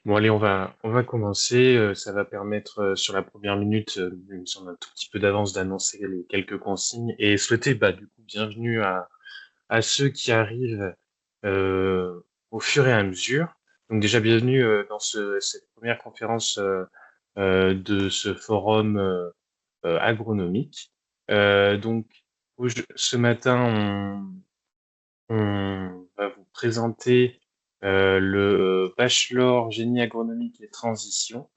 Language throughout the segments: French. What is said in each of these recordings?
Bon, allez, on va commencer. Ça va permettre, sur la première minute, il me semble un tout petit peu d'avance, d'annoncer les quelques consignes et souhaiter, bah, du coup, bienvenue à ceux qui arrivent au fur et à mesure. Donc déjà, bienvenue dans cette première conférence de ce forum agronomique. Donc, ce matin, on va vous présenter le bachelor génie agronomique et transition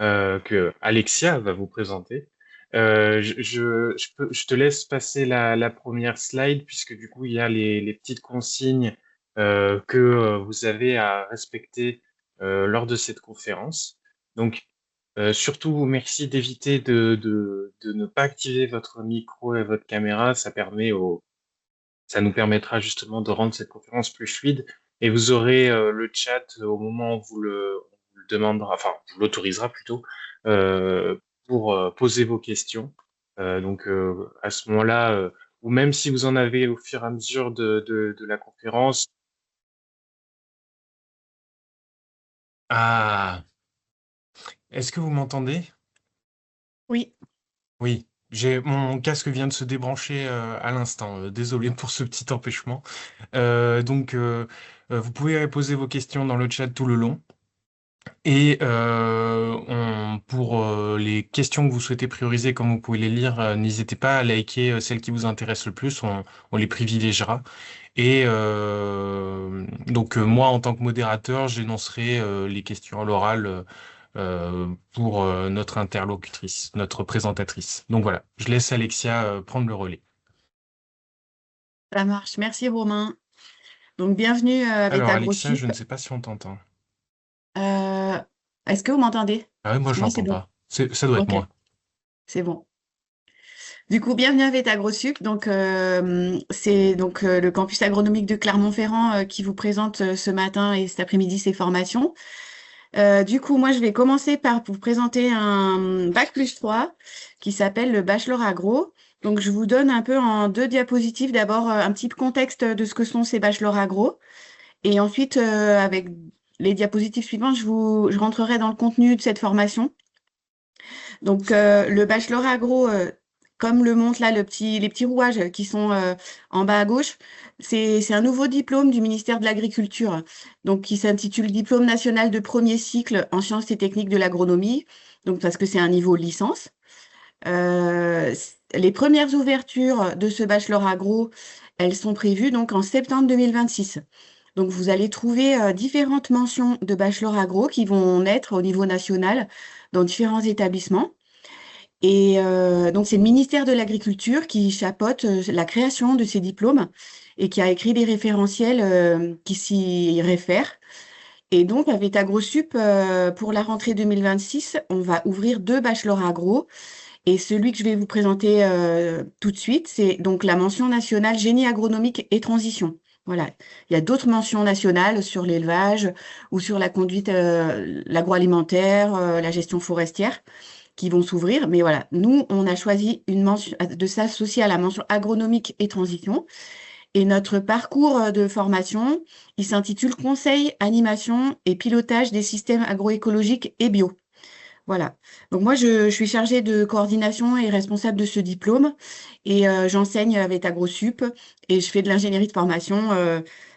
que Alexia va vous présenter. Je te laisse passer la première slide puisque du coup il y a les petites consignes que vous avez à respecter lors de cette conférence. Donc surtout merci d'éviter de ne pas activer votre micro et votre caméra. Ça nous permettra justement de rendre cette conférence plus fluide et vous aurez le chat au moment où on le demandera, enfin, vous l'autorisera plutôt, pour poser vos questions. À ce moment-là, ou même si vous en avez au fur et à mesure de la conférence. Ah, est-ce que vous m'entendez? Oui, Oui, j'ai mon casque vient de se débrancher à l'instant. Désolé pour ce petit empêchement. Vous pouvez poser vos questions dans le chat tout le long. Et pour les questions que vous souhaitez prioriser, comme vous pouvez les lire, n'hésitez pas à liker celles qui vous intéressent le plus, on les privilégiera. Et moi, en tant que modérateur, j'énoncerai les questions à l'oral pour notre interlocutrice, notre présentatrice. Donc voilà, je laisse Alexia prendre le relais. ça marche. Merci Romain. Donc bienvenue avec Alors Alexia, je AgroSup. ne sais pas si on t'entend. Euh, Est-ce que vous m'entendez? Ah ouais, moi Parce que je moi c'est l'entends bon. pas. Ça doit être Ok, moi. c'est bon. Du coup, bienvenue avec AgroSup. Donc c'est donc le campus agronomique de Clermont-Ferrand qui vous présente ce matin et cet après-midi ces formations. Du coup, moi je vais commencer par vous présenter un bac+3 qui s'appelle le Bachelor Agro. Donc je vous donne un peu en deux diapositives d'abord un petit contexte de ce que sont ces bachelors agro. Et ensuite, avec les diapositives suivantes, je rentrerai dans le contenu de cette formation. Donc, le bachelor agro, comme le montre là les petits rouages qui sont en bas à gauche, c'est un nouveau diplôme du ministère de l'Agriculture, donc qui s'intitule Diplôme national de premier cycle en sciences et techniques de l'agronomie, donc parce que c'est un niveau licence. Les premières ouvertures de ce bachelor agro, elles sont prévues donc en septembre 2026. Donc vous allez trouver différentes mentions de bachelor agro qui vont naître au niveau national dans différents établissements. Et donc c'est le ministère de l'Agriculture qui chapeaute la création de ces diplômes et qui a écrit des référentiels qui s'y réfèrent. Et donc avec AgroSup, pour la rentrée 2026, on va ouvrir deux bachelors agro et celui que je vais vous présenter tout de suite, c'est donc la mention nationale génie agronomique et transition. Voilà. Il y a d'autres mentions nationales sur l'élevage ou sur la conduite, l'agroalimentaire, la gestion forestière qui vont s'ouvrir. Mais voilà, nous, on a choisi une mention, de s'associer à la mention agronomique et transition. Et notre parcours de formation, il s'intitule Conseil, animation et pilotage des systèmes agroécologiques et bio. Voilà. Donc moi, je suis chargée de coordination et responsable de ce diplôme et j'enseigne avec AgroSup et je fais de l'ingénierie de formation,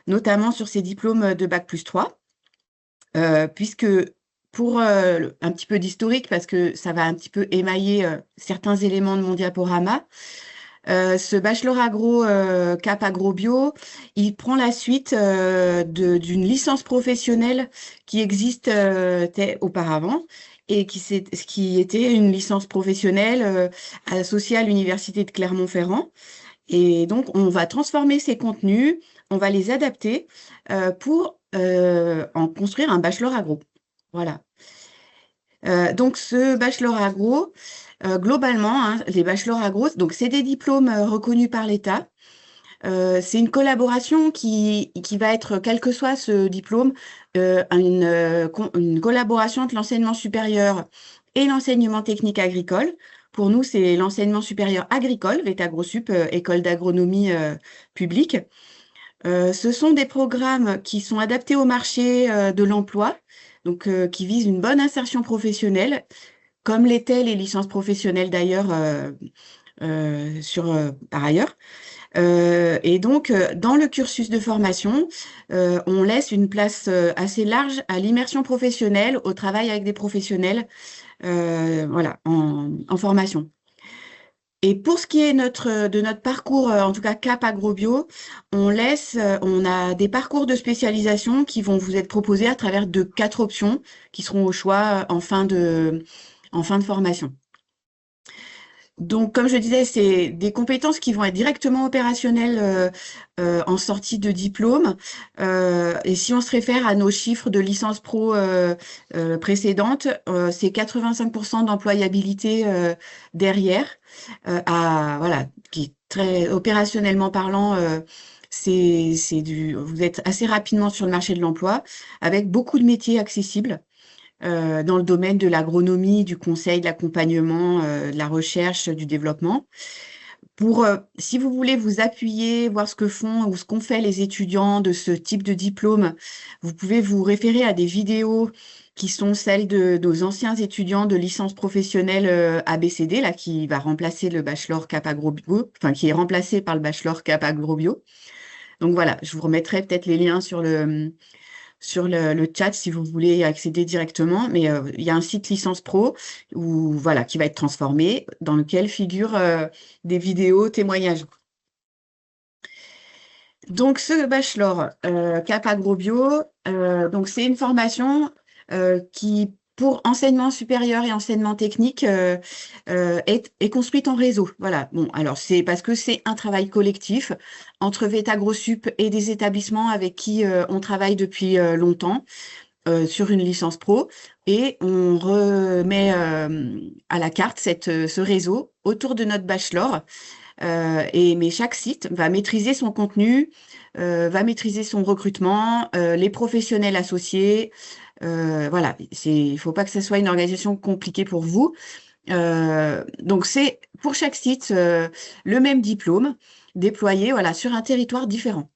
notamment sur ces diplômes de bac+3, puisque pour un petit peu d'historique, parce que ça va un petit peu émailler certains éléments de mon diaporama, ce bachelor agro Cap Agro Bio, il prend la suite d'une licence professionnelle qui existe auparavant et qui était une licence professionnelle associée à l'université de Clermont-Ferrand. Et donc, on va transformer ces contenus, on va les adapter pour en construire un bachelor agro. Voilà. Donc, ce bachelor agro, globalement, hein, les bachelors agro, donc c'est des diplômes reconnus par l'État. C'est une collaboration qui va être, quel que soit ce diplôme, une collaboration entre l'enseignement supérieur et l'enseignement technique agricole. Pour nous, c'est l'enseignement supérieur agricole, VET-AgroSup, école d'agronomie publique. Ce sont des programmes qui sont adaptés au marché de l'emploi, donc qui vise une bonne insertion professionnelle, comme l'étaient les licences professionnelles d'ailleurs par ailleurs. Et donc, dans le cursus de formation, on laisse une place assez large à l'immersion professionnelle, au travail avec des professionnels, voilà, en formation. Et pour ce qui est de notre parcours, en tout cas Cap Agrobio, on a des parcours de spécialisation qui vont vous être proposés à travers de 4 options qui seront au choix en fin de formation. Donc, comme je disais, c'est des compétences qui vont être directement opérationnelles en sortie de diplôme. Et si on se réfère à nos chiffres de licence pro précédentes, c'est 85% d'employabilité derrière. Voilà, qui est très opérationnellement parlant. Vous êtes assez rapidement sur le marché de l'emploi avec beaucoup de métiers accessibles dans le domaine de l'agronomie, du conseil, de l'accompagnement, de la recherche, du développement. Si vous voulez vous appuyer, voir ce que font ou ce qu'ont fait les étudiants de ce type de diplôme, vous pouvez vous référer à des vidéos qui sont celles de nos anciens étudiants de licence professionnelle ABCD, là, qui va remplacer le bachelor Cap Agrobio, enfin, qui est remplacé par le bachelor Cap Agrobio. Donc voilà, je vous remettrai peut-être les liens sur le chat si vous voulez accéder directement. Mais il y a un site Licence Pro voilà, qui va être transformé, dans lequel figurent des vidéos témoignages. Donc, ce bachelor Cap Agrobio, donc c'est une formation qui, pour enseignement supérieur et enseignement technique, est construite en réseau. Voilà. Bon, alors c'est parce que c'est un travail collectif entre VET-AgroSup et des établissements avec qui on travaille depuis longtemps sur une licence pro, et on remet à la carte ce réseau autour de notre bachelor. Mais chaque site va maîtriser son contenu, va maîtriser son recrutement, les professionnels associés. Voilà, il faut pas que ça soit une organisation compliquée pour vous. Donc c'est pour chaque site le même diplôme déployé, voilà, sur un territoire différent.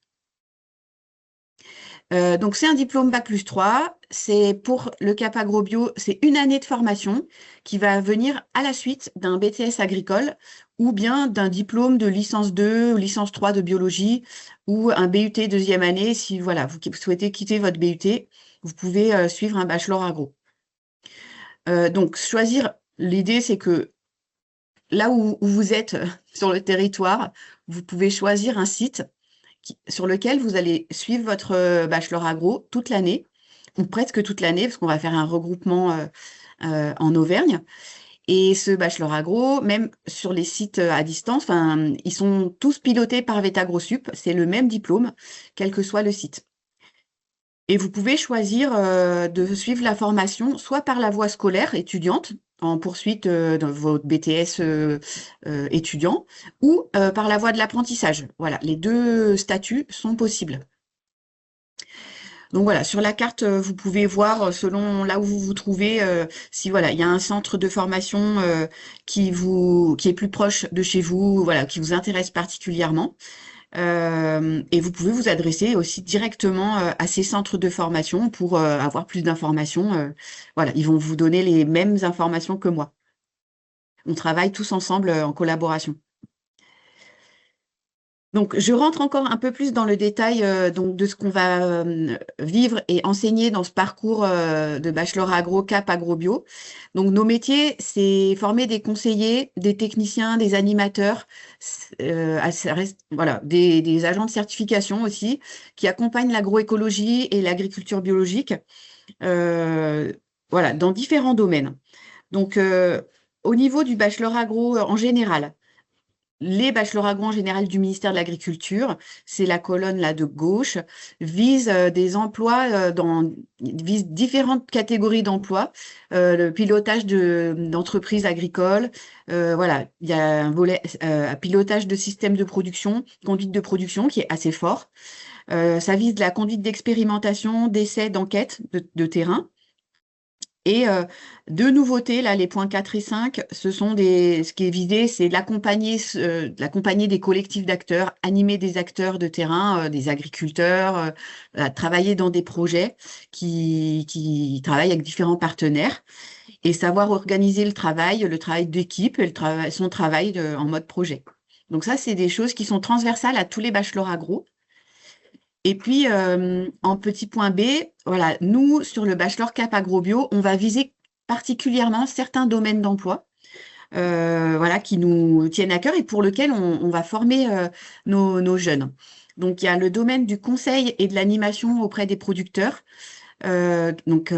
Donc c'est un diplôme Bac+3. C'est pour le Cap Agrobio, c'est une année de formation qui va venir à la suite d'un BTS agricole ou bien d'un diplôme de licence 2 ou licence 3 de biologie ou un BUT deuxième année. Si voilà, vous souhaitez quitter votre BUT, vous pouvez suivre un bachelor agro. Donc l'idée c'est que là où vous êtes sur le territoire, vous pouvez choisir un site sur lequel vous allez suivre votre bachelor agro toute l'année, ou presque toute l'année, parce qu'on va faire un regroupement en Auvergne. Et ce bachelor agro, même sur les sites à distance, ils sont tous pilotés par VET-AgroSup. C'est le même diplôme, quel que soit le site. Et vous pouvez choisir de suivre la formation soit par la voie scolaire étudiante, en poursuite de votre BTS étudiant, ou par la voie de l'apprentissage. Voilà, les deux statuts sont possibles. Donc voilà, sur la carte, vous pouvez voir selon là où vous vous trouvez, si voilà, il y a un centre de formation qui est plus proche de chez vous, voilà, qui vous intéresse particulièrement. Et vous pouvez vous adresser aussi directement à ces centres de formation pour avoir plus d'informations. Voilà, ils vont vous donner les mêmes informations que moi. On travaille tous ensemble en collaboration. Donc, je rentre encore un peu plus dans le détail donc de ce qu'on va vivre et enseigner dans ce parcours de bachelor agro Cap Agrobio. Donc, nos métiers, c'est former des conseillers, des techniciens, des animateurs, voilà, des agents de certification aussi, qui accompagnent l'agroécologie et l'agriculture biologique, voilà, dans différents domaines. Donc, au niveau du bachelor agro en général, les bachelors agro en général du ministère de l'Agriculture, c'est la colonne là de gauche, vise des emplois vise différentes catégories d'emplois, le pilotage d'entreprises agricoles, voilà, il y a un volet pilotage de systèmes de production, conduite de production qui est assez fort. Ça vise la conduite d'expérimentation, d'essais, d'enquête de terrain. Et deux nouveautés, là, les points 4 et 5, ce qui est visé, c'est d'accompagner des collectifs d'acteurs, animer des acteurs de terrain, des agriculteurs, travailler dans des projets qui travaillent avec différents partenaires et savoir organiser le travail d'équipe et son travail en mode projet. Donc ça, c'est des choses qui sont transversales à tous les bachelors agro. Et puis, en petit point B, voilà, nous, sur le bachelor Cap Agrobio, on va viser particulièrement certains domaines d'emploi, voilà, qui nous tiennent à cœur et pour lesquels on va former nos jeunes. Donc, il y a le domaine du conseil et de l'animation auprès des producteurs. Donc,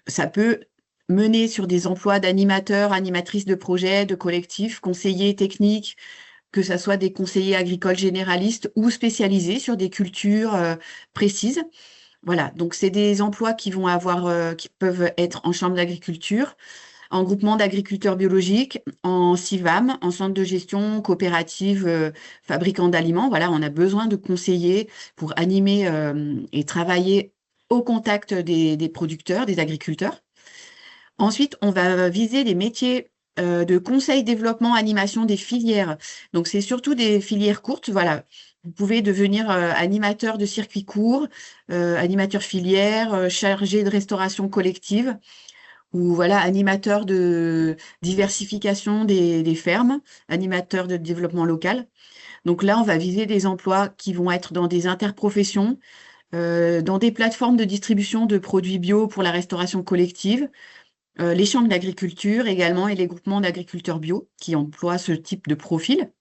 ça peut mener sur des emplois d'animateurs, animatrices de projets, de collectifs, conseillers techniques, que ça soit des conseillers agricoles généralistes ou spécialisés sur des cultures précises. Voilà, donc c'est des emplois qui peuvent être en chambre d'agriculture, en groupement d'agriculteurs biologiques, en CIVAM, en centre de gestion, coopérative, fabricant d'aliments. Voilà, on a besoin de conseillers pour animer et travailler au contact des producteurs, des agriculteurs. Ensuite, on va viser des métiers de conseil, développement, animation des filières. Donc, c'est surtout des filières courtes. Voilà. Vous pouvez devenir animateur de circuits courts, animateur filière, chargé de restauration collective ou voilà, animateur de diversification des fermes, animateur de développement local. Donc là, on va viser des emplois qui vont être dans des interprofessions, dans des plateformes de distribution de produits bio pour la restauration collective, les chambres d'agriculture également et les groupements d'agriculteurs bio qui emploient ce type de profil.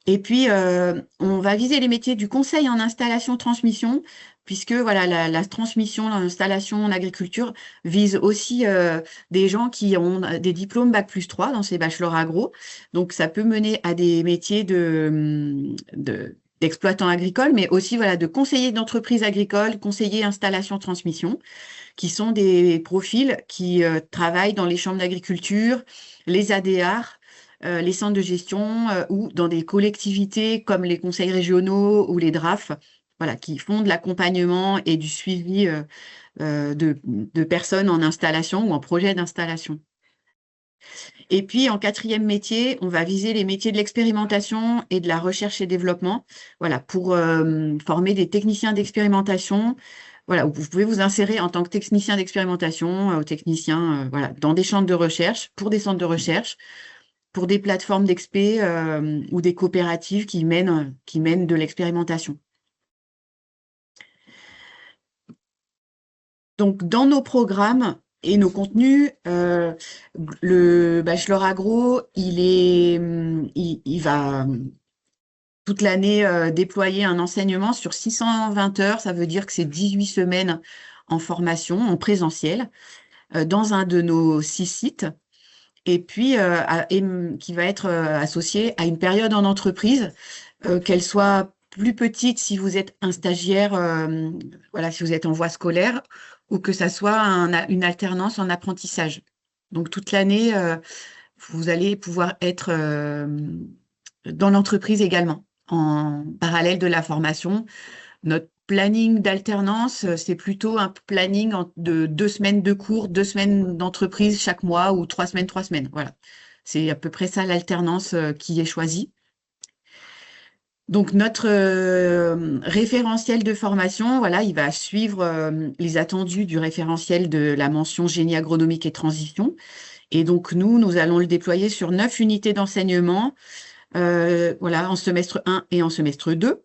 Et puis, on va viser les métiers du conseil en installation-transmission, puisque voilà, la transmission, l'installation en agriculture vise aussi des gens qui ont des diplômes Bac+3 dans ces bachelors agro. Donc, ça peut mener à des métiers d'exploitants agricoles, mais aussi voilà, de conseillers d'entreprises agricoles, conseillers installation-transmission, qui sont des profils qui travaillent dans les chambres d'agriculture, les ADR, les centres de gestion ou dans des collectivités comme les conseils régionaux ou les DRAF, voilà, qui font de l'accompagnement et du suivi de personnes en installation ou en projet d'installation. Et puis, en quatrième métier, on va viser les métiers de l'expérimentation et de la recherche et développement, voilà, pour former des techniciens d'expérimentation. Voilà, vous pouvez vous insérer en tant que technicien d'expérimentation ou technicien voilà, dans des centres de recherche, pour des centres de recherche, pour des plateformes d'expé ou des coopératives qui mènent de l'expérimentation. Donc, dans nos programmes et nos contenus, le bachelor agro, il va toute l'année déployer un enseignement sur 620 heures. Ça veut dire que c'est 18 semaines en formation, en présentiel, dans un de nos 6 sites. Et puis, qui va être associé à une période en entreprise, qu'elle soit plus petite si vous êtes un stagiaire, voilà, si vous êtes en voie scolaire, ou que ça soit une alternance en apprentissage. Donc, toute l'année, vous allez pouvoir être dans l'entreprise également, en parallèle de la formation. Notre planning d'alternance, c'est plutôt un planning de 2 semaines de cours, 2 semaines d'entreprise chaque mois ou 3 semaines, 3 semaines. Voilà. C'est à peu près ça l'alternance qui est choisie. Donc, notre référentiel de formation, voilà, il va suivre les attendus du référentiel de la mention génie agronomique et transition. Et donc, nous allons le déployer sur 9 unités d'enseignement, voilà, en semestre 1 et en semestre 2.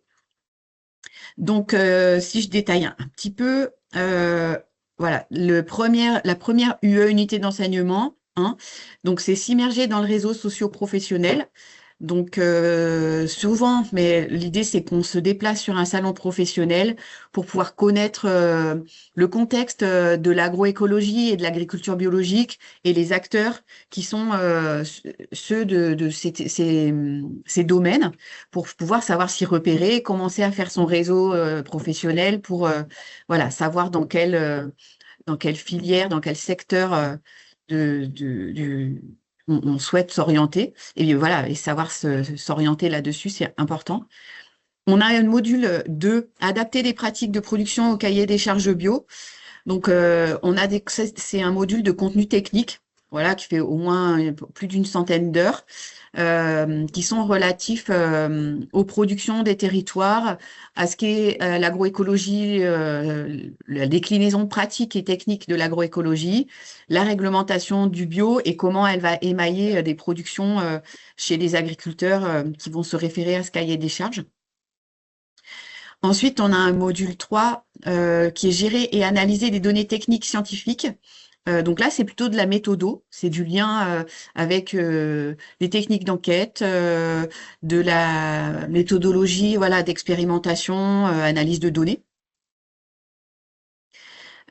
Donc, si je détaille un petit peu, voilà, la première UE, unité d'enseignement, hein, donc c'est s'immerger dans le réseau socio-professionnel. Donc, souvent, mais l'idée, c'est qu'on se déplace sur un salon professionnel pour pouvoir connaître le contexte de l'agroécologie et de l'agriculture biologique et les acteurs qui sont ceux de ces domaines pour pouvoir savoir s'y repérer, commencer à faire son réseau professionnel pour voilà, savoir dans quelle filière, dans quel secteur on souhaite s'orienter. Et voilà, et savoir s'orienter là-dessus, c'est important. On a un module 2, adapter les pratiques de production au cahier des charges bio. Donc, c'est un module de contenu technique, voilà, qui fait au moins plus d'une centaine d'heures, qui sont relatifs aux productions des territoires, à ce qu'est l'agroécologie, la déclinaison pratique et technique de l'agroécologie, la réglementation du bio et comment elle va émailler des productions chez les agriculteurs qui vont se référer à ce cahier des charges. Ensuite, on a un module 3 qui est gérer et analyser des données techniques scientifiques. Donc là, c'est plutôt de la méthodo, c'est du lien avec des techniques d'enquête, de la méthodologie, voilà, d'expérimentation, analyse de données.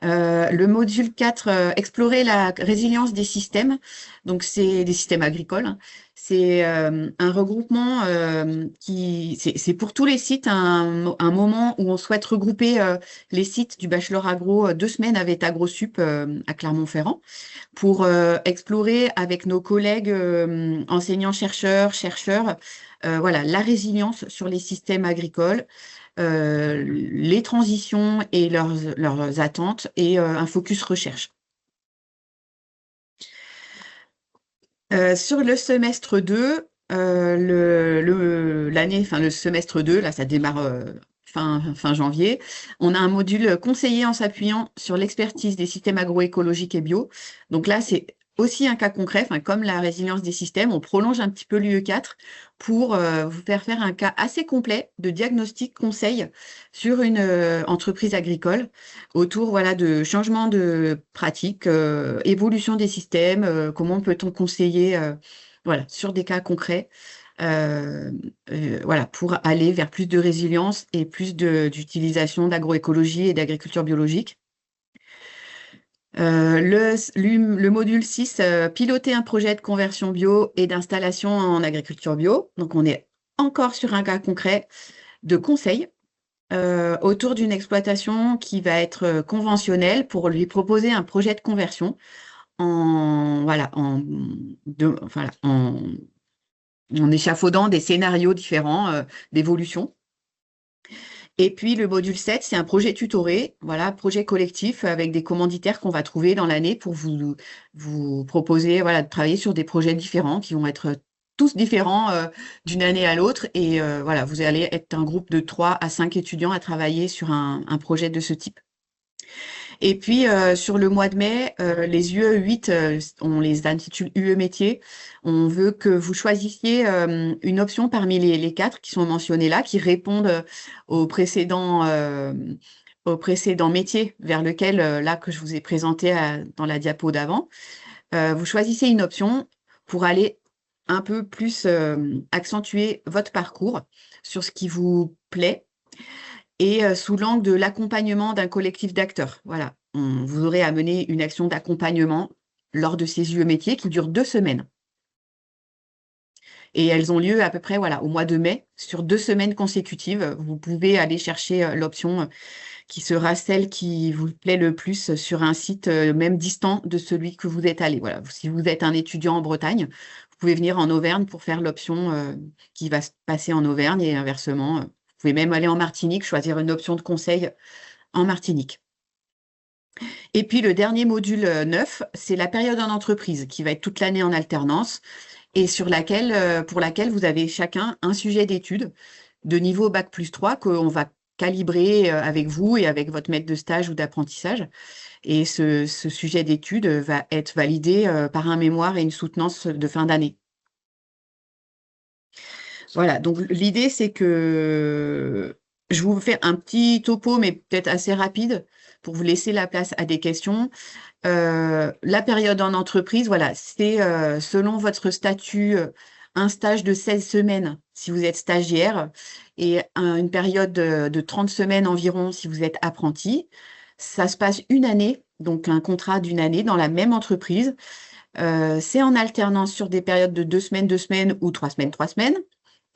Le module 4, explorer la résilience des systèmes. Donc, c'est des systèmes agricoles, hein. C'est un regroupement c'est pour tous les sites un moment où on souhaite regrouper les sites du bachelor agro 2 semaines avec AgroSup à Clermont-Ferrand pour explorer avec nos collègues enseignants-chercheurs, voilà, la résilience sur les systèmes agricoles, les transitions et leurs attentes et un focus recherche. Sur le semestre 2, le semestre 2, là, ça démarre fin janvier. On a un module conseiller en s'appuyant sur l'expertise des systèmes agroécologiques et bio. Donc là, c'est aussi un cas concret, comme la résilience des systèmes, on prolonge un petit peu l'UE4 pour vous faire un cas assez complet de diagnostic conseil sur une entreprise agricole autour voilà, de changement de pratique, évolution des systèmes, comment peut-on conseiller voilà, sur des cas concrets voilà, pour aller vers plus de résilience et plus d'utilisation d'agroécologie et d'agriculture biologique. Le module 6, piloter un projet de conversion bio et d'installation en agriculture bio. Donc, on est encore sur un cas concret de conseil autour d'une exploitation qui va être conventionnelle pour lui proposer un projet de conversion voilà, en échafaudant des scénarios différents d'évolution. Et puis le module 7, c'est un projet tutoré, voilà, projet collectif avec des commanditaires qu'on va trouver dans l'année pour vous proposer voilà, de travailler sur des projets différents qui vont être tous différents d'une année à l'autre. Et voilà, vous allez être un groupe de 3 à 5 étudiants à travailler sur un projet de ce type. Et puis, sur le mois de mai, les UE 8, on les intitule UE métiers. On veut que vous choisissiez une option parmi les 4 qui sont mentionnés là, qui répondent aux précédents métiers vers lequel, là, que je vous ai présenté dans la diapo d'avant. Vous choisissez une option pour aller un peu plus accentuer votre parcours sur ce qui vous plaît et sous l'angle de l'accompagnement d'un collectif d'acteurs. Voilà, vous aurez à mener une action d'accompagnement lors de ces UE métiers qui durent 2 semaines. Et elles ont lieu à peu près voilà, au mois de mai, sur 2 semaines consécutives. Vous pouvez aller chercher l'option qui sera celle qui vous plaît le plus sur un site même distant de celui que vous êtes allé. Voilà, si vous êtes un étudiant en Bretagne, vous pouvez venir en Auvergne pour faire l'option qui va se passer en Auvergne et inversement. Vous pouvez même aller en Martinique, choisir une option de conseil en Martinique. Et puis le dernier module 9, c'est la période en entreprise qui va être toute l'année en alternance et pour laquelle vous avez chacun un sujet d'étude de niveau Bac+3 qu'on va calibrer avec vous et avec votre maître de stage ou d'apprentissage. Et ce sujet d'étude va être validé par un mémoire et une soutenance de fin d'année. Voilà, donc l'idée, c'est que je vous fais un petit topo, mais peut-être assez rapide, pour vous laisser la place à des questions. La période en entreprise, voilà, c'est selon votre statut, un stage de 16 semaines si vous êtes stagiaire et une période de 30 semaines environ si vous êtes apprenti. Ça se passe une année, donc un contrat d'une année dans la même entreprise. C'est en alternance sur des périodes de 2 semaines, 2 semaines ou 3 semaines, 3 semaines.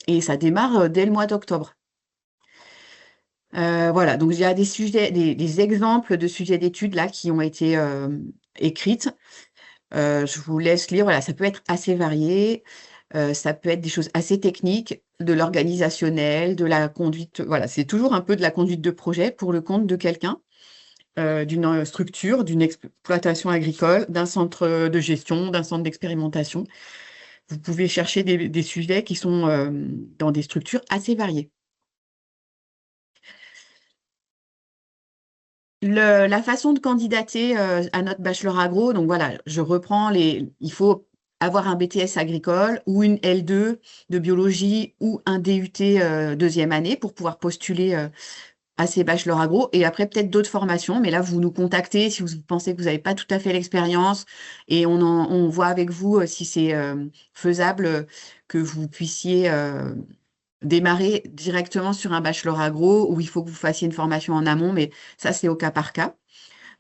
Et ça démarre dès le mois d'octobre. Voilà, donc il y a des exemples de sujets d'études là qui ont été écrites. Je vous laisse lire. Voilà, ça peut être assez varié. Ça peut être des choses assez techniques, de l'organisationnel, de la conduite. Voilà, c'est toujours un peu de la conduite de projet pour le compte de quelqu'un. d'une structure, d'une exploitation agricole, d'un centre de gestion, d'un centre d'expérimentation. Vous pouvez chercher des sujets qui sont dans des structures assez variées. La façon de candidater à notre bachelor agro, donc voilà, je reprends il faut avoir un BTS agricole ou une L2 de biologie ou un DUT deuxième année pour pouvoir postuler à ces bachelors agro et après peut-être d'autres formations. Mais là, vous nous contactez si vous pensez que vous n'avez pas tout à fait l'expérience et on voit avec vous si c'est faisable que vous puissiez démarrer directement sur un bachelor agro où il faut que vous fassiez une formation en amont, mais ça, c'est au cas par cas.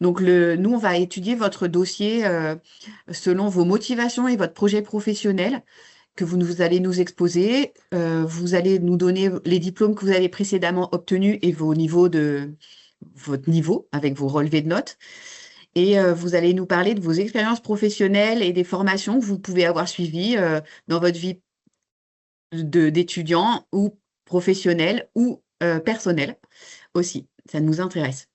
Donc, nous, on va étudier votre dossier selon vos motivations et votre projet professionnel que vous allez nous exposer. Vous allez nous donner les diplômes que vous avez précédemment obtenus et votre niveau avec vos relevés de notes. Et vous allez nous parler de vos expériences professionnelles et des formations que vous pouvez avoir suivies dans votre vie d'étudiant ou professionnel ou personnel aussi. Ça nous intéresse.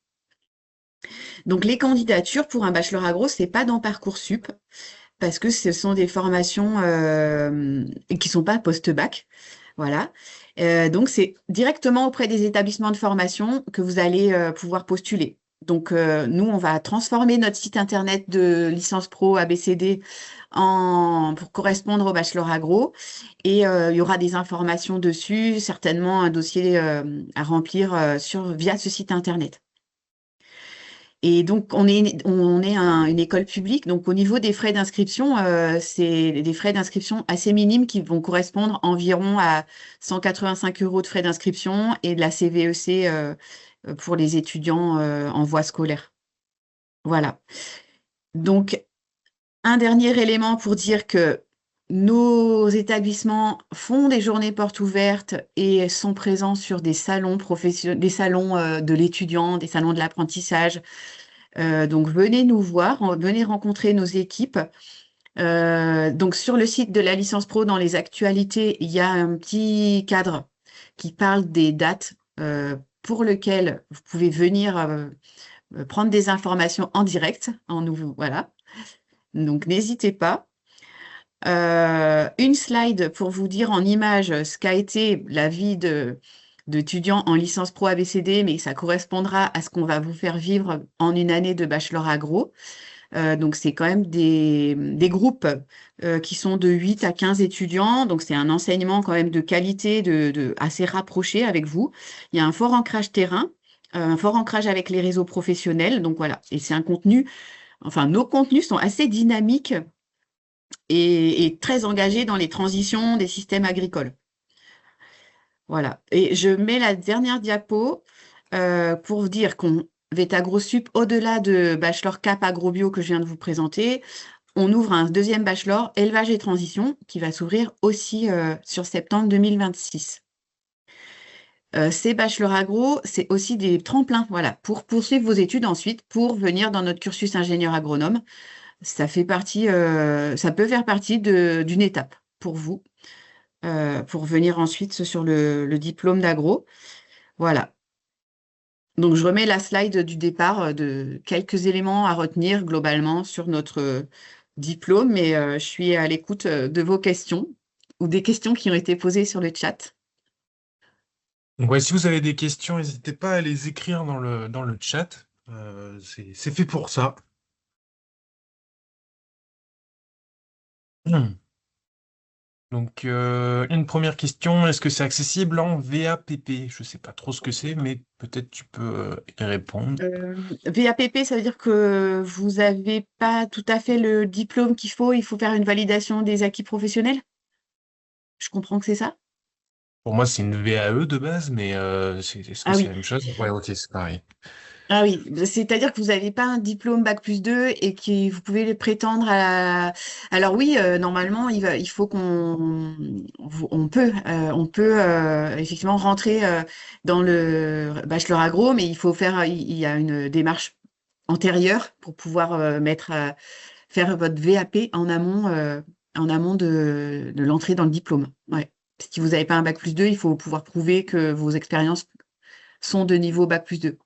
Donc, les candidatures pour un bachelor agro, c'est pas dans Parcoursup parce que ce sont des formations qui sont pas post-bac. Voilà. Donc, c'est directement auprès des établissements de formation que vous allez pouvoir postuler. Donc, nous, on va transformer notre site internet de licence pro ABCD pour correspondre au bachelor agro. Et il y aura des informations dessus, certainement un dossier à remplir via ce site internet. Et donc, on est une école publique. Donc, au niveau des frais d'inscription, c'est des frais d'inscription assez minimes qui vont correspondre environ à 185 € de frais d'inscription et de la CVEC pour les étudiants en voie scolaire. Voilà. Donc, un dernier élément pour dire que nos établissements font des journées portes ouvertes et sont présents sur des salons des salons de l'étudiant, des salons de l'apprentissage. Donc, venez nous voir, venez rencontrer nos équipes. Donc, sur le site de la licence pro, dans les actualités, il y a un petit cadre qui parle des dates pour lesquelles vous pouvez venir prendre des informations en direct. Voilà. Donc, n'hésitez pas. Une slide pour vous dire en image ce qu'a été la vie d'étudiant en licence pro ABCD, mais ça correspondra à ce qu'on va vous faire vivre en une année de bachelor agro. Donc, c'est quand même des groupes qui sont de 8 à 15 étudiants. Donc, c'est un enseignement quand même de qualité, assez rapproché avec vous. Il y a un fort ancrage terrain, un fort ancrage avec les réseaux professionnels. Donc, voilà. Et c'est un contenu, enfin, nos contenus sont assez dynamiques et très engagés dans les transitions des systèmes agricoles. Voilà. Et je mets la dernière diapo pour vous dire qu'on Vetagrosup, au-delà de bachelor Cap Agrobio que je viens de vous présenter, on ouvre un deuxième bachelor élevage et transition qui va s'ouvrir aussi sur septembre 2026. Ces bachelors agro, c'est aussi des tremplins, voilà, pour poursuivre vos études ensuite, pour venir dans notre cursus ingénieur agronome. Ça fait partie, ça peut faire partie d'une étape pour vous, pour venir ensuite sur le diplôme d'agro. Voilà. Donc, je remets la slide du départ de quelques éléments à retenir globalement sur notre diplôme, mais je suis à l'écoute de vos questions ou des questions qui ont été posées sur le chat. Donc, ouais, si vous avez des questions, n'hésitez pas à les écrire dans le chat. C'est fait pour ça. Hmm. Donc, une première question, est-ce que c'est accessible en VAPP? Je ne sais pas trop ce que c'est, mais peut-être tu peux y répondre. VAPP, ça veut dire que vous n'avez pas tout à fait le diplôme qu'il faut, il faut faire une validation des acquis professionnels? Je comprends que c'est ça? Pour moi, c'est une VAE de base, mais est-ce que Ah c'est oui. la même chose? Ouais, ok, c'est pareil. Ah oui, c'est-à-dire que vous n'avez pas un diplôme bac+2 et que vous pouvez le prétendre à. Alors oui, normalement, il faut on peut effectivement rentrer dans le bachelor agro, mais il faut il y a une démarche antérieure pour pouvoir faire votre VAP en amont de l'entrée dans le diplôme. Ouais. Si vous n'avez pas un bac+2, il faut pouvoir prouver que vos expériences sont de niveau bac+2.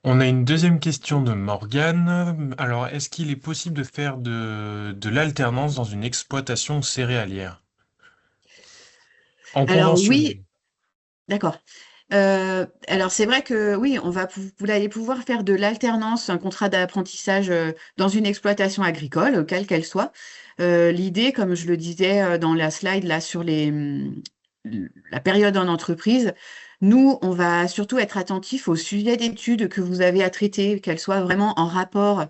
On a une deuxième question de Morgane. Alors, est-ce qu'il est possible de faire de l'alternance dans une exploitation céréalière en Alors oui, conventionnel? d'accord. Alors c'est vrai que oui, vous allez pouvoir faire de l'alternance, un contrat d'apprentissage dans une exploitation agricole, quelle qu'elle soit. L'idée, comme je le disais dans la slide là sur la période en entreprise, nous, on va surtout être attentif au sujet d'études que vous avez à traiter, qu'elles soient vraiment en rapport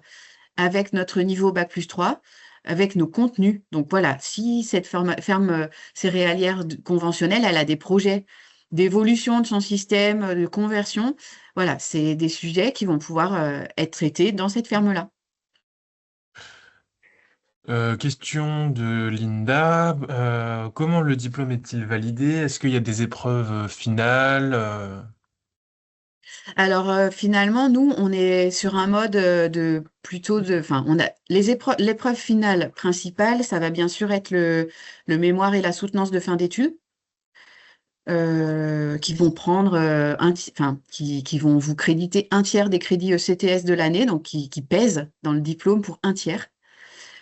avec notre niveau bac+3, avec nos contenus. Donc voilà, si cette ferme céréalière conventionnelle, elle a des projets d'évolution de son système, de conversion, voilà, c'est des sujets qui vont pouvoir être traités dans cette ferme-là. Question de Linda. Comment le diplôme est-il validé? Est-ce qu'il y a des épreuves finales? Alors finalement, nous, on est sur un mode enfin, on a l'épreuve finale principale, ça va bien sûr être le mémoire et la soutenance de fin d'études. Qui vont prendre enfin, qui vont vous créditer un tiers des crédits ECTS de l'année, donc qui pèsent dans le diplôme pour un tiers.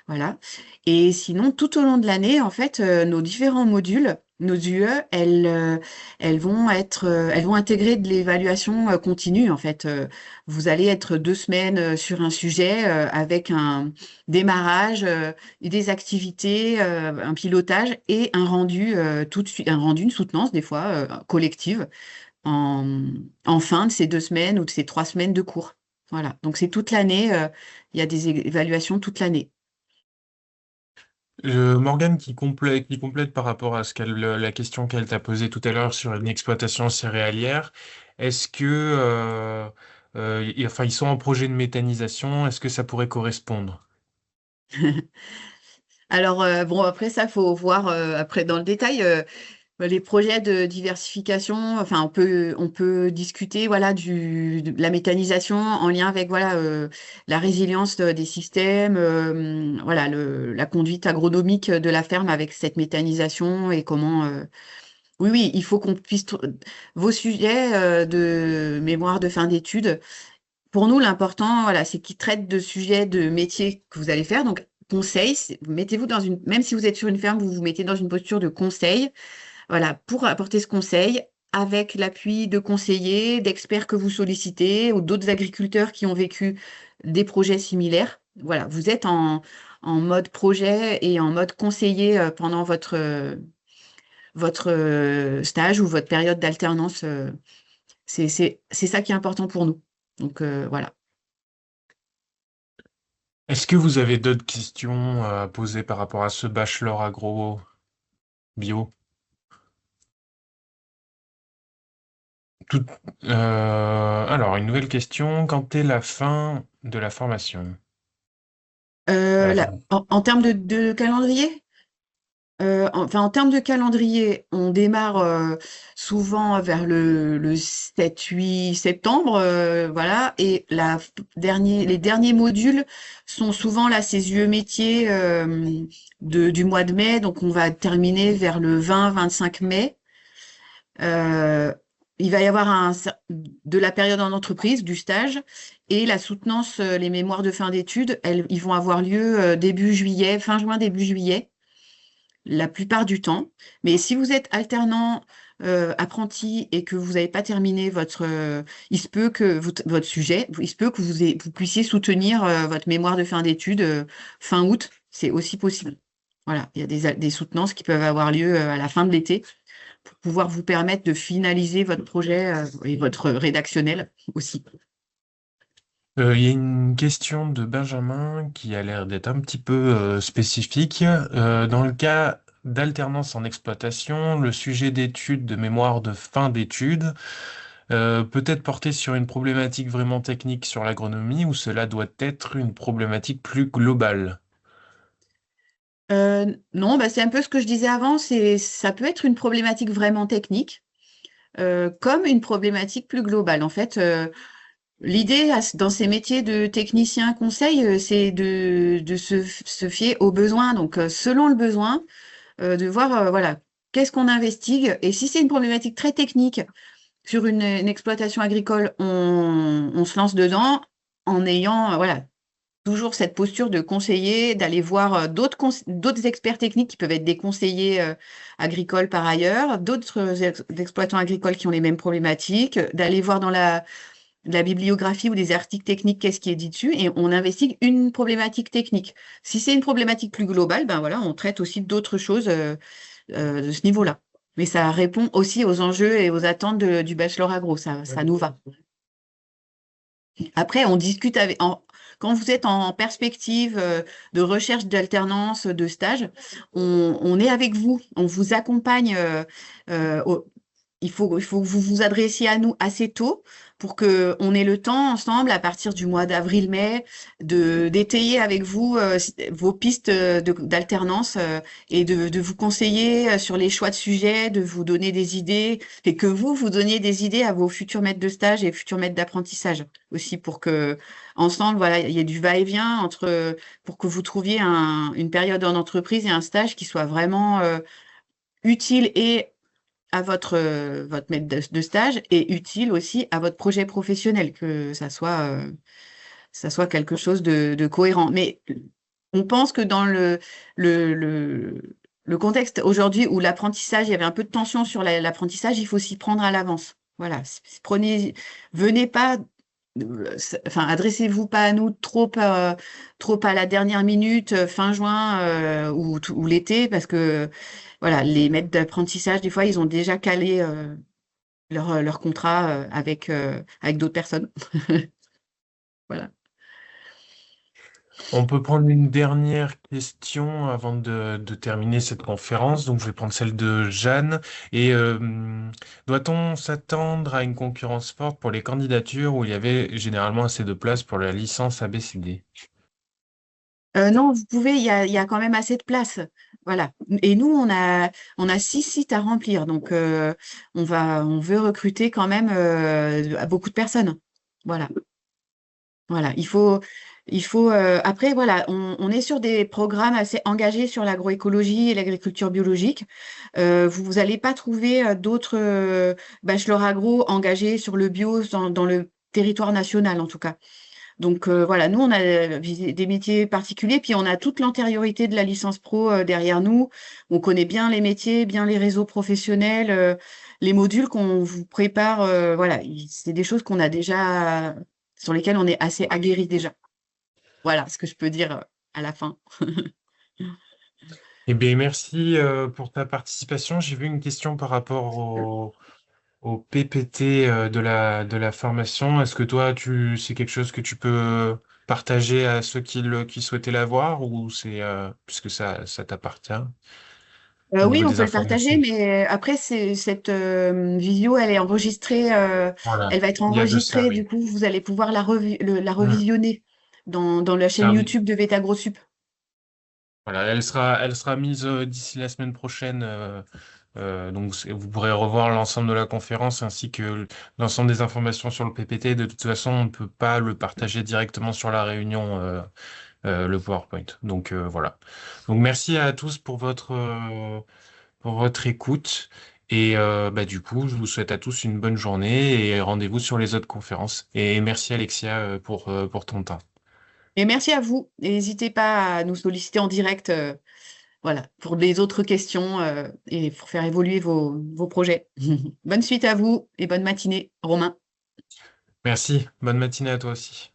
Voilà. Et sinon, tout au long de l'année, en fait, nos différents modules, nos UE, elles vont intégrer de l'évaluation continue. En fait, vous allez être 2 semaines sur un sujet avec un démarrage, des activités, un pilotage et un rendu tout de suite, un rendu, une soutenance des fois collective en, en fin de ces 2 semaines ou de ces 3 semaines de cours. Voilà. Donc c'est toute l'année. Il y a des évaluations toute l'année. Morgane qui complète par rapport à la question qu'elle t'a posée tout à l'heure sur une exploitation céréalière. Est-ce que, enfin, ils sont en projet de méthanisation, est-ce que ça pourrait correspondre? Alors, bon, après ça, faut voir après dans le détail les projets de diversification. Enfin, on peut discuter, voilà, de la méthanisation en lien avec, voilà, la résilience des systèmes, voilà, la conduite agronomique de la ferme avec cette méthanisation et comment. Oui, oui, il faut qu'on puisse. Vos sujets de mémoire de fin d'études. Pour nous, l'important, voilà, c'est qu'ils traitent de sujets de métier que vous allez faire. Donc, conseil, mettez-vous dans même si vous êtes sur une ferme, vous vous mettez dans une posture de conseil, voilà, pour apporter ce conseil avec l'appui de conseillers, d'experts que vous sollicitez ou d'autres agriculteurs qui ont vécu des projets similaires. Voilà, vous êtes en mode projet et en mode conseiller pendant votre stage ou votre période d'alternance. C'est ça qui est important pour nous. Donc, voilà. Est-ce que vous avez d'autres questions à poser par rapport à ce bachelor agro bio? Tout, alors, une nouvelle question. Quand est la fin de la formation? À la fin. En termes de calendrier, enfin en termes de calendrier, on démarre souvent vers le 7-8 septembre, voilà, et les derniers modules sont souvent là ces yeux métiers du mois de mai, donc on va terminer vers le 20-25 mai. Euh, il va y avoir de la période en entreprise, du stage, et la soutenance, les mémoires de fin d'études, ils vont avoir lieu début juillet, fin juin, début juillet, la plupart du temps. Mais si vous êtes alternant, apprenti et que vous n'avez pas terminé il se peut que votre sujet, il se peut que vous puissiez soutenir votre mémoire de fin d'études fin août. C'est aussi possible. Voilà, il y a des soutenances qui peuvent avoir lieu à la fin de l'été pour pouvoir vous permettre de finaliser votre projet et votre rédactionnel aussi. Il y a une question de Benjamin qui a l'air d'être un petit peu spécifique. Dans le cas d'alternance en exploitation, le sujet d'étude de mémoire de fin d'études peut-être porter sur une problématique vraiment technique sur l'agronomie ou cela doit être une problématique plus globale. Non, bah, c'est un peu ce que je disais avant, ça peut être une problématique vraiment technique, comme une problématique plus globale. En fait, l'idée dans ces métiers de technicien conseil, c'est de se fier aux besoins. Donc, selon le besoin, de voir, voilà, qu'est-ce qu'on investigue. Et si c'est une problématique très technique, sur une exploitation agricole, on se lance dedans en ayant voilà, toujours cette posture de conseiller, d'aller voir d'autres experts techniques qui peuvent être des conseillers agricoles par ailleurs, d'autres exploitants agricoles qui ont les mêmes problématiques, d'aller voir dans la bibliographie ou des articles techniques qu'est-ce qui est dit dessus, et on investigue une problématique technique. Si c'est une problématique plus globale, ben voilà, on traite aussi d'autres choses de ce niveau-là. Mais ça répond aussi aux enjeux et aux attentes du bachelor agro, ça nous va. Après, on discute quand vous êtes en perspective de recherche d'alternance, de stage, on est avec vous, on vous accompagne. Euh, au- il faut que vous vous adressiez à nous assez tôt pour qu'on ait le temps ensemble, à partir du mois d'avril-mai, d'étayer avec vous vos pistes d'alternance et de vous conseiller sur les choix de sujets, de vous donner des idées, et que vous donniez des idées à vos futurs maîtres de stage et futurs maîtres d'apprentissage aussi, pour que ensemble, voilà, il y ait du va-et-vient pour que vous trouviez une période en entreprise et un stage qui soit vraiment utile et à votre maître de stage et utile aussi à votre projet professionnel, que ça soit quelque chose de cohérent. Mais on pense que dans le, le, le contexte aujourd'hui où l'apprentissage, il y avait un peu de tension sur l'apprentissage, il faut s'y prendre à l'avance. Voilà, venez pas, enfin, adressez-vous pas à nous trop à la dernière minute, fin juin ou l'été, parce que voilà, les maîtres d'apprentissage, des fois, ils ont déjà calé leur contrat avec d'autres personnes. Voilà. On peut prendre une dernière question avant de terminer cette conférence. Donc, je vais prendre celle de Jeanne. Et doit-on s'attendre à une concurrence forte pour les candidatures où il y avait généralement assez de place pour la licence ABCD? Non, vous pouvez, il y a quand même assez de place. Voilà. Et nous, on a 6 sites à remplir. Donc, on veut recruter quand même beaucoup de personnes. Voilà. Voilà. Après, voilà, on est sur des programmes assez engagés sur l'agroécologie et l'agriculture biologique. Vous n'allez pas trouver d'autres bachelors agro engagés sur le bio dans le territoire national, en tout cas. Donc voilà, nous, on a visé des métiers particuliers, puis on a toute l'antériorité de la licence pro derrière nous. On connaît bien les métiers, bien les réseaux professionnels, les modules qu'on vous prépare. Voilà, c'est des choses qu'on a déjà, sur lesquelles on est assez aguerri déjà. Voilà ce que je peux dire à la fin. Eh bien, merci pour ta participation. J'ai vu une question par rapport au PPT de la formation. Est-ce que toi, c'est quelque chose que tu peux partager à ceux qui souhaitaient l'avoir ou puisque ça t'appartient au Oui, niveau on des peut le partager, informations? mais après, cette visio, elle est enregistrée, Voilà, elle va être il y a de ça, enregistrée, du oui. coup, vous allez pouvoir la Hmm. revisionner dans la chaîne Ah oui. YouTube de VetaGroSup. Voilà, elle sera mise d'ici la semaine prochaine. Donc, vous pourrez revoir l'ensemble de la conférence ainsi que l'ensemble des informations sur le PPT. De toute façon, on ne peut pas le partager directement sur la réunion, le PowerPoint. Donc, voilà. Donc, merci à tous pour votre écoute. Et bah, du coup, je vous souhaite à tous une bonne journée et rendez-vous sur les autres conférences. Et merci Alexia pour ton temps. Et merci à vous. Et n'hésitez pas à nous solliciter en direct, voilà, pour les autres questions et pour faire évoluer vos projets. Bonne suite à vous et bonne matinée, Romain. Merci. Bonne matinée à toi aussi.